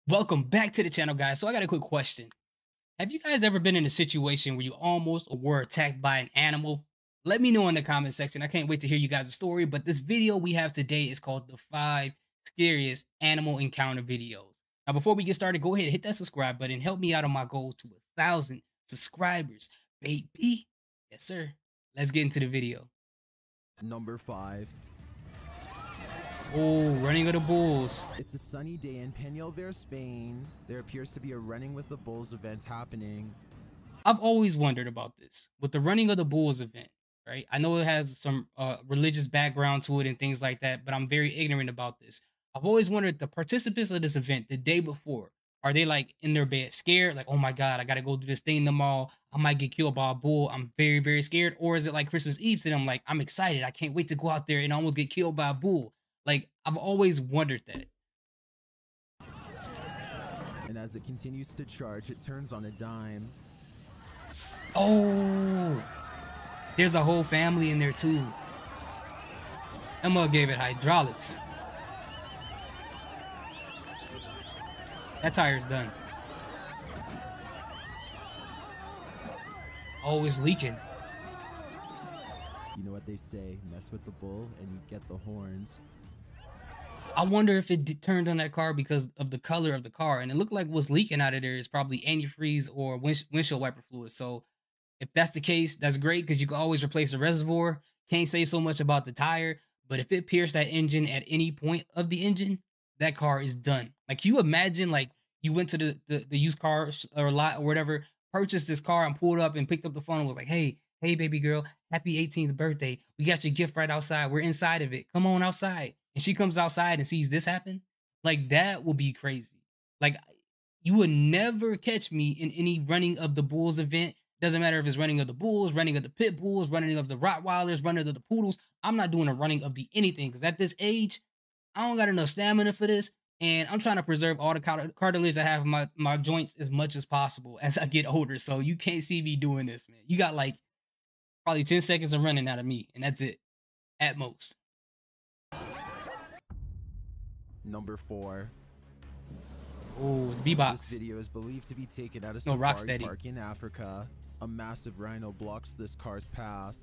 Welcome back to the channel, guys. So I got a quick question. Have you guys ever been in a situation where you almost were attacked by an animal? Let me know in the comment section. I can't wait to hear you guys' story. But this video we have today is called the 5 scariest animal encounter videos. Now, before we get started, go ahead and hit that subscribe button. Help me out on my goal to 1,000 subscribers, baby. Yes, sir. Let's get into the video. Number 5. Oh, running of the bulls. It's a sunny day in Peñalver, Spain. There appears to be a Running with the Bulls event happening. I've always wondered about this with the running of the bulls event, right? I know it has some religious background to it and things like that, but I'm very ignorant about this. I've always wondered the participants of this event the day before, are they like in their bed scared? Like, oh my God, I got to go do this thing tomorrow. I might get killed by a bull. I'm very, very scared. Or is it like Christmas Eve to them? Like, I'm excited. I can't wait to go out there and almost get killed by a bull. Like, I've always wondered that. And as it continues to charge, it turns on a dime. Oh, there's a whole family in there too. Emma gave it hydraulics. That tire's done. Oh, it's leaking. You know what they say, mess with the bull and you get the horns. I wonder if it turned on that car because of the color of the car. And it looked like what's leaking out of there is probably antifreeze or windshield wiper fluid. So if that's the case, that's great because you can always replace the reservoir. Can't say so much about the tire, but if it pierced that engine at any point of the engine, that car is done. Like, you imagine, like, you went to the used car or lot or whatever, purchased this car and pulled up and picked up the phone and was like, hey, baby girl, happy 18th birthday. We got your gift right outside. We're inside of it. Come on outside. And she comes outside and sees this happen. Like, that will be crazy. Like, you would never catch me in any running of the bulls event. Doesn't matter if it's running of the bulls, running of the pit bulls, running of the Rottweilers, running of the poodles. I'm not doing a running of the anything because at this age, I don't got enough stamina for this. And I'm trying to preserve all the cartilage I have in my joints as much as possible as I get older. So you can't see me doing this, man. You got like probably 10 seconds of running out of me, and that's it at most. Number 4. Oh, it's This V-Box. video is believed to be taken at a No, safari Rocksteady. park in Africa. A massive rhino blocks this car's path.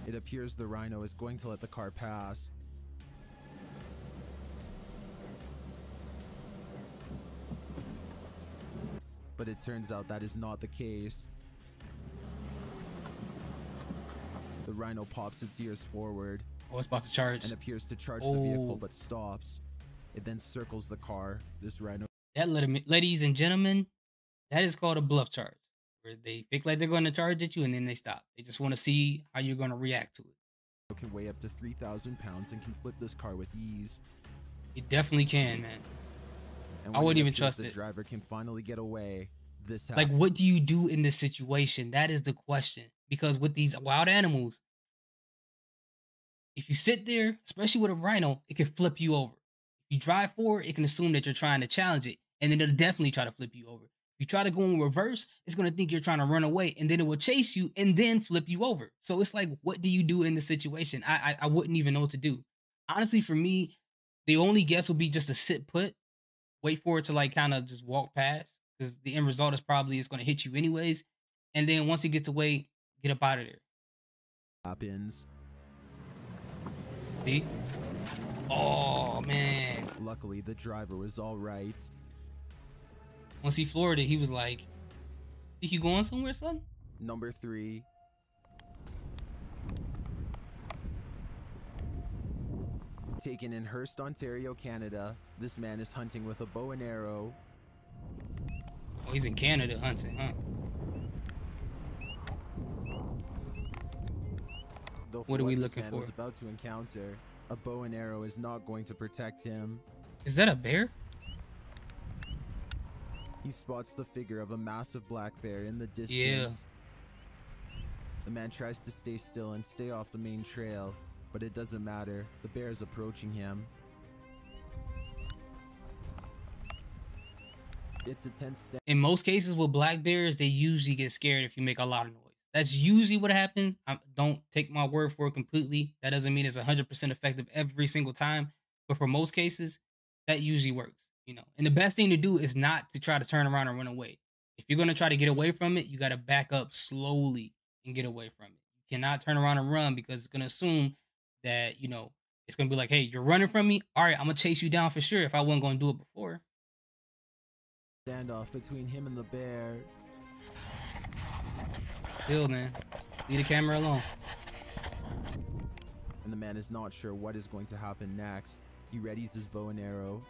It appears the rhino is going to let the car pass. But it turns out that is not the case. The rhino pops its ears forward Oh, it's about to charge. and appears to charge the vehicle but stops. It then circles the car. This rhino That, ladies and gentlemen, that is called a bluff charge, where they fake like they're going to charge at you and then they stop. They just want to see how you're going to react to it. can weigh up to 3,000 pounds and can flip this car with ease. It definitely can, man. And I when wouldn't it even appears trust the it. driver can finally get away. This Like, happens. what do you do in this situation? That is the question. Because with these wild animals, if you sit there, especially with a rhino, it can flip you over. If you drive forward, it can assume that you're trying to challenge it, and then it'll definitely try to flip you over. If you try to go in reverse, it's going to think you're trying to run away, and then it will chase you and then flip you over. So it's like, what do you do in this situation? I wouldn't even know what to do. Honestly, for me, the only guess would be just to sit put, wait for it to like kind of just walk past, because the end result is probably it's going to hit you anyways. And then once it gets away, get up out of there. happens. See? Oh, man. Luckily, the driver was all right. Once he floored it, he was like, think you going somewhere, son? Number 3. Taken in Hearst, Ontario, Canada. This man is hunting with a bow and arrow. Oh, he's in Canada hunting, huh? Though for What are we this looking man for? was about to encounter, a bow and arrow is not going to protect him. Is that a bear? He spots the figure of a massive black bear in the distance. Yeah. The man tries to stay still and stay off the main trail, but it doesn't matter. The bear is approaching him. It's a tense stand. In most cases with black bears, they usually get scared if you make a lot of noise. That's usually what happens. Don't take my word for it completely. That doesn't mean it's 100% effective every single time. But for most cases, that usually works. And the best thing to do is not to try to turn around and run away. If you're gonna try to get away from it, you gotta back up slowly and get away from it. You cannot turn around and run because it's gonna assume that it's gonna be like, hey, you're running from me. All right, I'm gonna chase you down for sure. If I wasn't gonna do it before. Standoff between him and the bear. Still, man, leave the camera alone. And the man is not sure what is going to happen next. He readies his bow and arrow.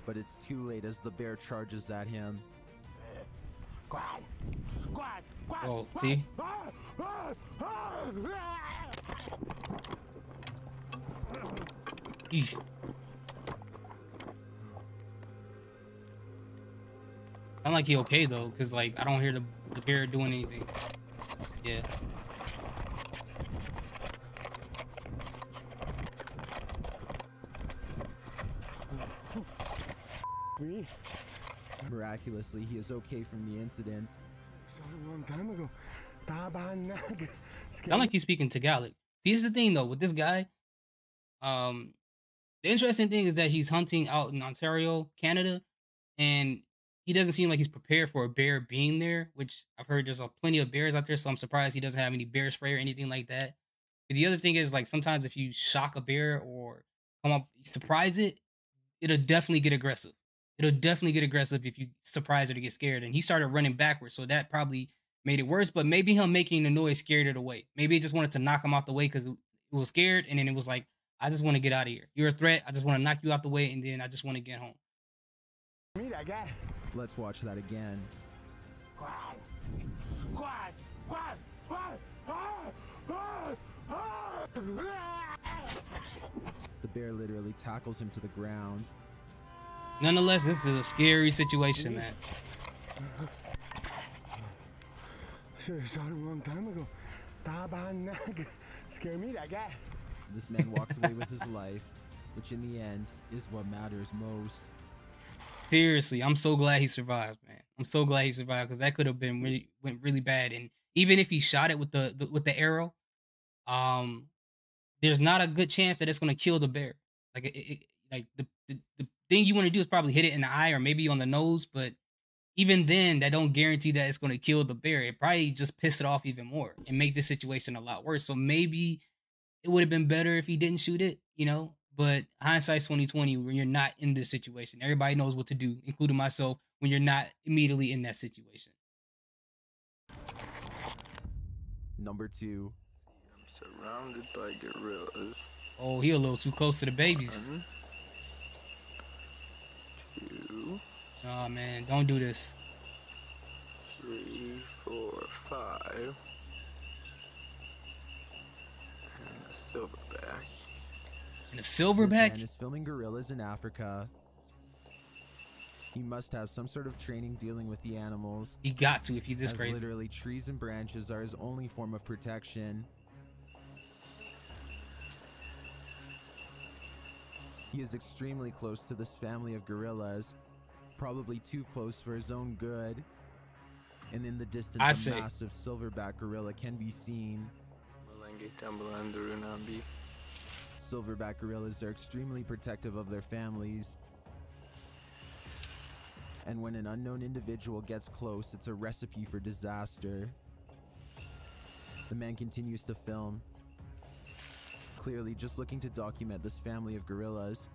But it's too late as the bear charges at him. Oh, see? Eesh. Sound like he okay though, because like I don't hear the bear doing anything. Yeah. Miraculously, he is okay from the incident. A long time ago. Sound like he's speaking Tagalog. See, this is the thing though with this guy. The interesting thing is that he's hunting out in Ontario, Canada, and he doesn't seem like he's prepared for a bear being there. Which I've heard there's plenty of bears out there, so I'm surprised he doesn't have any bear spray or anything like that. But the other thing is like sometimes if you shock a bear or come up surprise it, it'll definitely get aggressive. It'll definitely get aggressive if you surprise it or get scared. And he started running backwards, so that probably made it worse. But maybe him making the noise scared it away. Maybe it just wanted to knock him out the way because it was scared, and then it was like, I just want to get out of here. You're a threat. I just want to knock you out the way, and then I just want to get home. Let's watch that again. The bear literally tackles him to the ground. Nonetheless, this is a scary situation, man. Should have shot him a long time ago. Scare me, that guy. This man walks away with his life, which in the end is what matters most. Seriously, I'm so glad he survived, man. I'm so glad he survived because that could have been went really bad. And even if he shot it with the arrow, there's not a good chance that it's gonna kill the bear. Like like the thing you want to do is probably hit it in the eye or maybe on the nose, but even then, that don't guarantee that it's gonna kill the bear. It probably just piss it off even more and make the situation a lot worse. So maybe it would have been better if he didn't shoot it, But hindsight's 2020 when you're not in this situation. Everybody knows what to do, including myself, when you're not immediately in that situation. Number 2. I'm surrounded by gorillas. Oh, he a little too close to the babies. 1, 2, Oh man, don't do this. 3, 4, 5. And a silverback. And a This silverback? man is filming gorillas in Africa. He must have some sort of training dealing with the animals. He got to if he's this as crazy. Literally, trees and branches are his only form of protection. He is extremely close to this family of gorillas, probably too close for his own good. And in the distance, a massive silverback gorilla can be seen. Silverback gorillas are extremely protective of their families. And when an unknown individual gets close, it's a recipe for disaster. The man continues to film, clearly just looking to document this family of gorillas.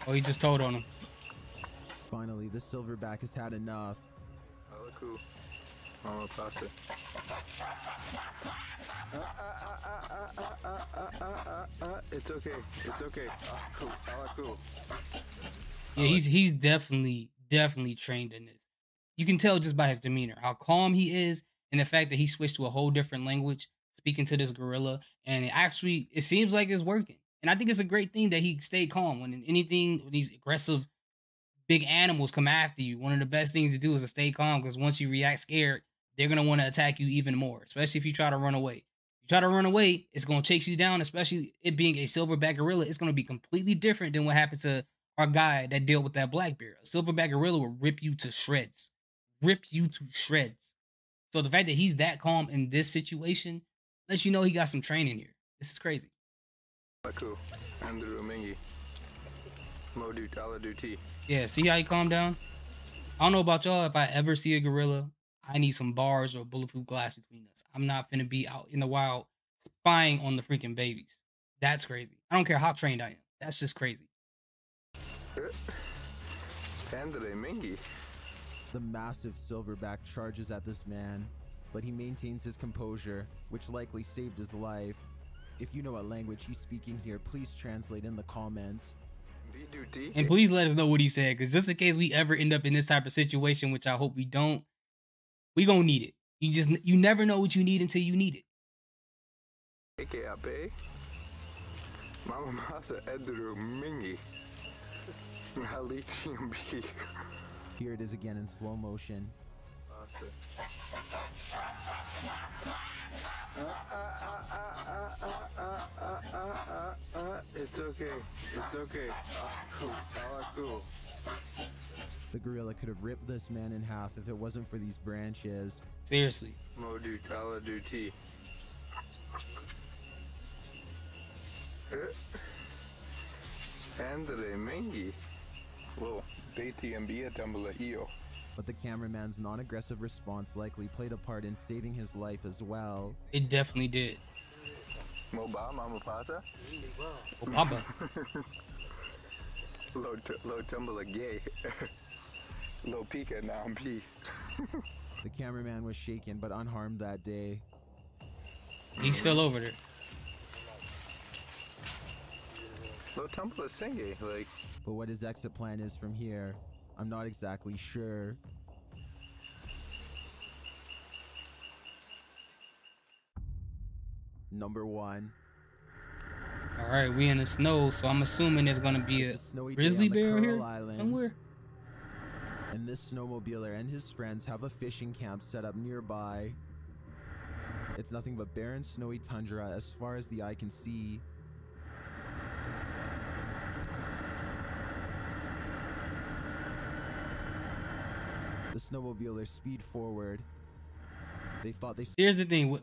Oh, he just told on him. Finally, the silverback has had enough. Oh, cool. Mama pasta. It's okay. It's okay. Cool. Cool. Yeah, he's definitely trained in this. You can tell just by his demeanor how calm he is, and the fact that he switched to a whole different language, speaking to this gorilla, and it seems like it's working. And I think it's a great thing that he stayed calm when these aggressive big animals come after you. One of the best things to do is to stay calm, because once you react scared, they're gonna want to attack you even more, especially if you try to run away. You try to run away, it's gonna chase you down, especially it being a silverback gorilla. It's gonna be completely different than what happened to our guy that dealt with that black bear. A silverback gorilla will rip you to shreds. Rip you to shreds. So the fact that he's that calm in this situation lets you know he got some training here. This is crazy. Aku, Andrew Mingi. Modu Taladuti. Yeah, see how he calmed down? I don't know about y'all. If I ever see a gorilla, I need some bars or bulletproof glass between us. I'm not finna be out in the wild spying on the freaking babies. That's crazy. I don't care how trained I am. That's just crazy. Andre Mingi. The massive silverback charges at this man, but he maintains his composure, which likely saved his life. If you know what language he's speaking here, please translate in the comments. And please let us know what he said, because just in case we ever end up in this type of situation, which I hope we don't, we gonna need it. You never know what you need until you need it. AKAP. Mama Masa Edru Mingi. Lithium B. Here it is again in slow motion. It's okay. It's okay. Cool. The gorilla could have ripped this man in half if it wasn't for these branches. Seriously. Modu Taladuti. Andre Mingi. Whoa. BTMB Tumble EO. But the cameraman's non-aggressive response likely played a part in saving his life as well. It definitely did. Moba Mama Pata. Oh, Papa. Low tumble gay. Low pika now I'm P. The cameraman was shaken but unharmed that day. He's still over there. Low tumble singing like. But what his exit plan is from here, I'm not exactly sure. Number 1. All right, we in the snow, so I'm assuming there's gonna be a grizzly bear here somewhere. And this snowmobiler and his friends have a fishing camp set up nearby. It's nothing but barren, snowy tundra as far as the eye can see. The snowmobilers speed forward. They thought they... Here's the thing.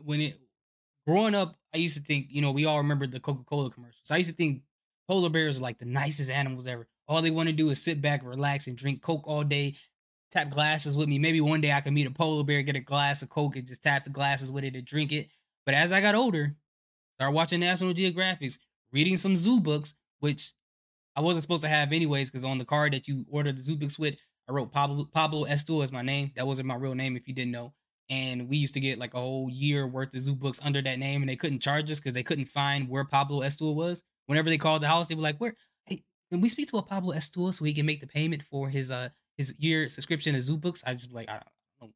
Growing up, I used to think, we all remember the Coca-Cola commercials. I used to think polar bears are like the nicest animals ever. All they want to do is sit back, relax, and drink Coke all day, tap glasses with me. Maybe one day I can meet a polar bear, get a glass of Coke, and just tap the glasses with it and drink it. But as I got older, started watching National Geographics, reading some zoo books, which I wasn't supposed to have anyways, because on the card that you ordered the zoo books with, I wrote Pablo Estua as my name. That wasn't my real name if you didn't know. And we used to get like a whole year worth of zoo books under that name, and they couldn't charge us because they couldn't find where Pablo Estua was. Whenever they called the house, they were like, hey, can we speak to a Pablo Estua so he can make the payment for his year subscription to zoo books? I just like, I don't know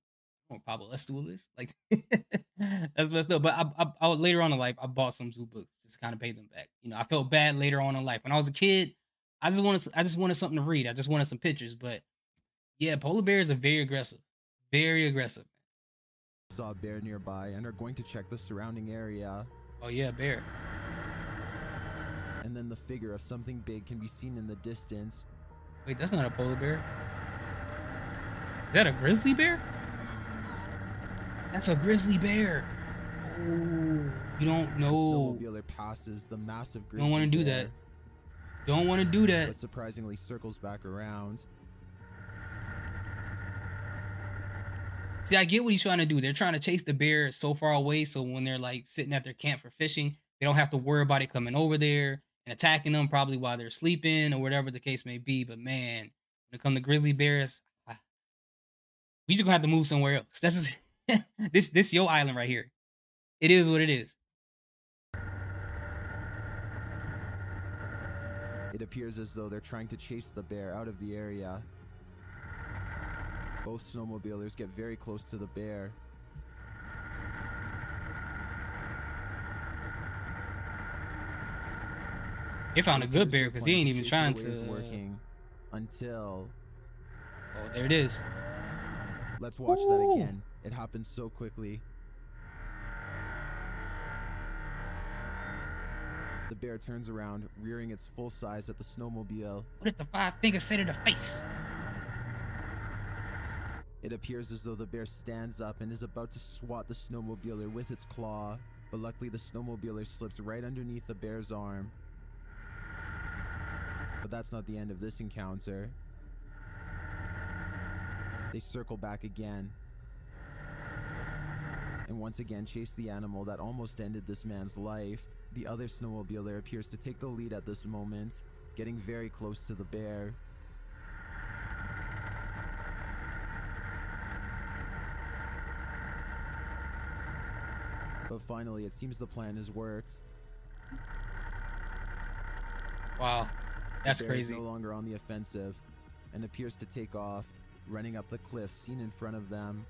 what Pablo Estua is. Like, that's messed up. But I later on in life, I bought some zoo books just to kind of pay them back. I felt bad later on in life. When I was a kid, I just wanted something to read. I just wanted some pictures. But yeah, polar bears are very aggressive. Very aggressive. Saw a bear nearby and are going to check the surrounding area. Oh yeah, bear. And then the figure of something big can be seen in the distance. Wait, that's not a polar bear. Is that a grizzly bear? That's a grizzly bear. Oh, you don't know. The snowmobiler passes the massive grizzly Don't want to do bear, that. Don't want to do that. but surprisingly circles back around. See, I get what he's trying to do. They're trying to chase the bear so far away, so when they're like sitting at their camp for fishing, they don't have to worry about it coming over there and attacking them probably while they're sleeping or whatever the case may be. But man, when it comes to grizzly bears, we just gonna have to move somewhere else. That's just this your island right here. It is what it is. It appears as though they're trying to chase the bear out of the area. Both snowmobilers get very close to the bear. They found a good bear because he ain't even trying to. Working until. Oh, there it is. Let's watch that again. It happened so quickly. The bear turns around, rearing its full size at the snowmobile. What did the five fingers say to the face? It appears as though the bear stands up and is about to swat the snowmobiler with its claw, but luckily the snowmobiler slips right underneath the bear's arm. But that's not the end of this encounter. They circle back again, and once again chase the animal that almost ended this man's life. The other snowmobiler appears to take the lead at this moment, getting very close to the bear. But finally, it seems the plan has worked. Wow, that's The bear is crazy. no longer on the offensive and appears to take off, running up the cliff seen in front of them.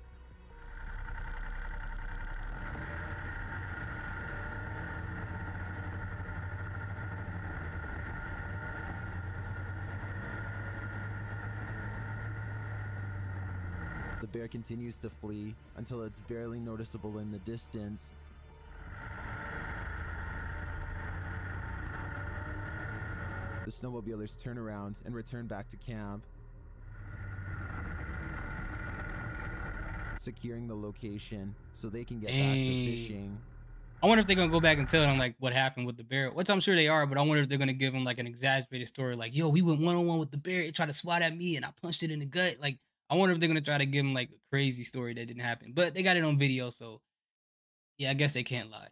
The bear continues to flee until it's barely noticeable in the distance. The snowmobilers turn around and return back to camp, securing the location so they can get back to Dang. fishing. I wonder if they're gonna go back and tell them like what happened with the bear, which I'm sure they are. But I wonder if they're gonna give them like an exaggerated story, like, "Yo, we went 1-on-1 with the bear. It tried to swat at me, and I punched it in the gut." Like, I wonder if they're gonna try to give them like a crazy story that didn't happen. But they got it on video, so yeah, I guess they can't lie.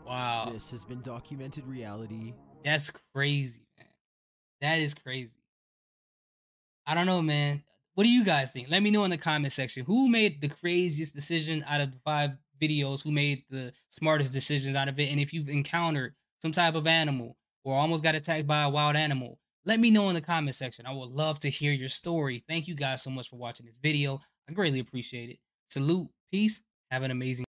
Wow, This has been documented reality. that's crazy, man. That is crazy. I don't know, man. What do you guys think? Let me know in the comment section. Who made the craziest decision out of the 5 videos? Who made the smartest decisions out of it? And if you've encountered some type of animal or almost got attacked by a wild animal, let me know in the comment section. I would love to hear your story. Thank you guys so much for watching this video. I greatly appreciate it. Salute, peace, have an amazing